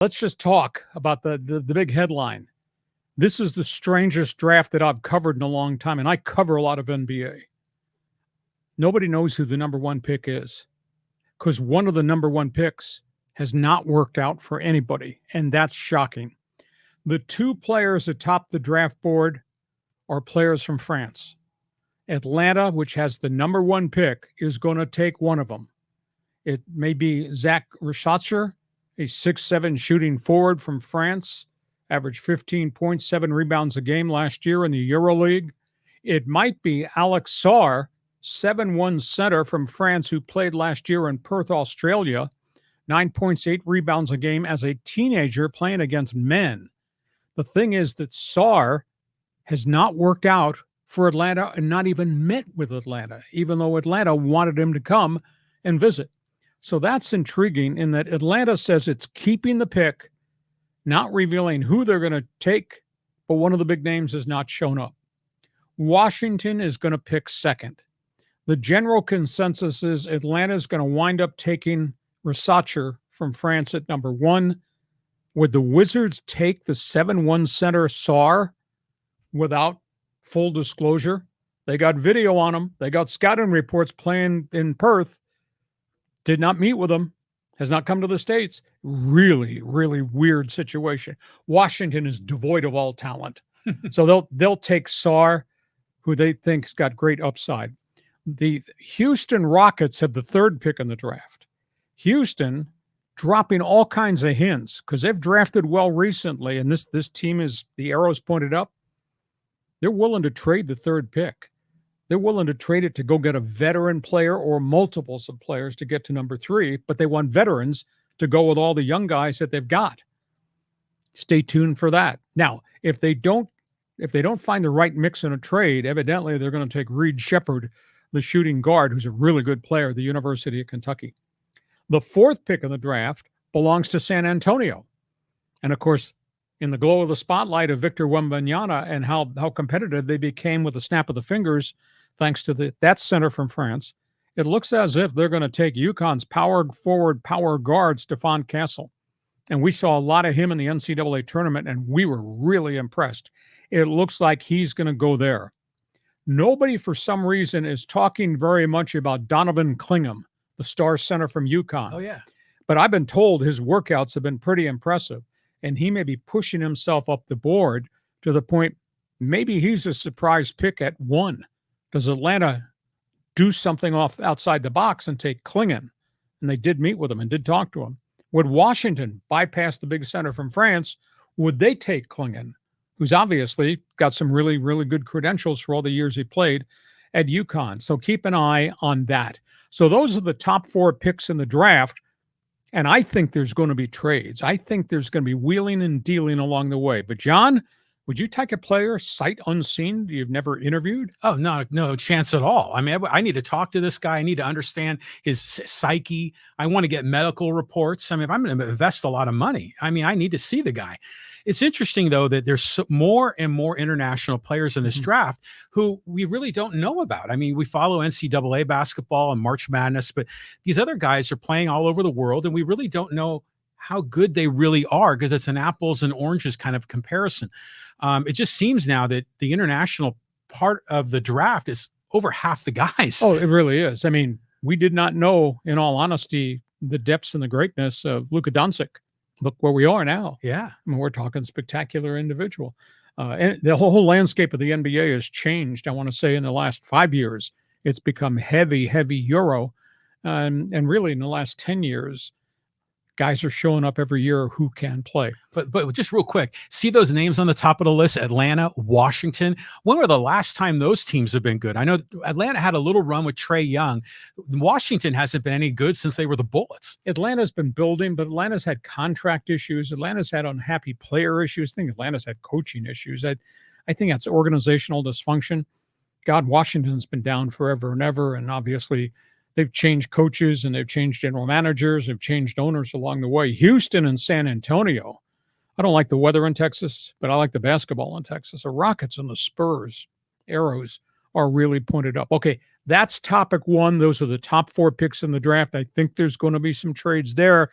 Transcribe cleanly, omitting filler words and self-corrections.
Let's just talk about the big headline. This is the strangest draft that I've covered in a long time, and I cover a lot of NBA. Nobody knows who the number one pick is because one of the number one picks has not worked out for anybody, and that's shocking. The two players atop the draft board are players from France. Atlanta, which has the number one pick, is going to take one of them. It may be Zach Rishatcher, a 6'7" shooting forward from France, averaged 15.7 rebounds a game last year in the EuroLeague. It might be Alex Sarr, 7'1" center from France who played last year in Perth, Australia, 9.8 rebounds a game as a teenager playing against men. The thing is that Sarr has not worked out for Atlanta and not even met with Atlanta, even though Atlanta wanted him to come and visit. So that's intriguing in that Atlanta says it's keeping the pick, not revealing who they're going to take, but one of the big names has not shown up. Washington is going to pick second. The general consensus is Atlanta is going to wind up taking Rishatcher from France at number one. Would the Wizards take the 7'1" center Sarr without full disclosure? They got video on him. They got scouting reports playing in Perth. Did not meet with him. Has not come to the States. Really, really weird situation. Washington is devoid of all talent. So they'll take Sarr, who they think's got great upside. The Houston Rockets have the third pick in the draft. Houston dropping all kinds of hints because they've drafted well recently, and this team is, the arrows pointed up, they're willing to trade the third pick. They're willing to trade it to go get a veteran player or multiples of players to get to number three, but they want veterans to go with all the young guys that they've got. Stay tuned for that. Now, if they don't find the right mix in a trade, evidently they're going to take Reed Shepherd, the shooting guard, who's a really good player at the University of Kentucky. The fourth pick in the draft belongs to San Antonio. And of course, in the glow of the spotlight of Victor Wembanyama and how competitive they became with the snap of the fingers, thanks to that center from France, it looks as if they're going to take UConn's power forward, power guard, Stephon Castle. And we saw a lot of him in the NCAA tournament, and we were really impressed. It looks like he's going to go there. Nobody, for some reason, is talking very much about Donovan Clingham, the star center from UConn. Oh, yeah. But I've been told his workouts have been pretty impressive, and he may be pushing himself up the board to the point maybe he's a surprise pick at one. Does Atlanta do something off outside the box and take Clingham? And they did meet with him and did talk to him. Would Washington bypass the big center from France? Would they take Clingham, who's obviously got some really, really good credentials for all the years he played at UConn? So keep an eye on that. So those are the top four picks in the draft. And I think there's going to be trades. I think there's going to be wheeling and dealing along the way. But John, would you take a player sight unseen you've never interviewed? Oh, no chance at all. I mean, I need to talk to this guy. I need to understand his psyche. I want to get medical reports. I mean, if I'm going to invest a lot of money, I mean, I need to see the guy. It's interesting, though, that there's more and more international players in this draft who we really don't know about. I mean, we follow NCAA basketball and March Madness, but these other guys are playing all over the world, and we really don't know how good they really are because it's an apples and oranges kind of comparison. It just seems now that the international part of the draft is over half the guys. Oh, it really is. I mean, we did not know, in all honesty, the depths and the greatness of Luka Doncic. Look where we are now. Yeah. I mean, we're talking spectacular individual. And the whole landscape of the NBA has changed, I want to say, in the last 5 years. It's become heavy Euro. And really, in the last 10 years, guys are showing up every year who can play. But just real quick, see those names on the top of the list: Atlanta, Washington. When were the last time those teams have been good? I know Atlanta had a little run with Trae Young. Washington hasn't been any good since they were the Bullets. Atlanta's been building, but Atlanta's had contract issues. Atlanta's had unhappy player issues. I think Atlanta's had coaching issues. I think that's organizational dysfunction. God, Washington's been down forever and ever, and obviously they've changed coaches and they've changed general managers, they've changed owners along the way. Houston and San Antonio. I don't like the weather in Texas, but I like the basketball in Texas. The Rockets and the Spurs, arrows are really pointed up. Okay, that's topic one. Those are the top four picks in the draft. I think there's going to be some trades there.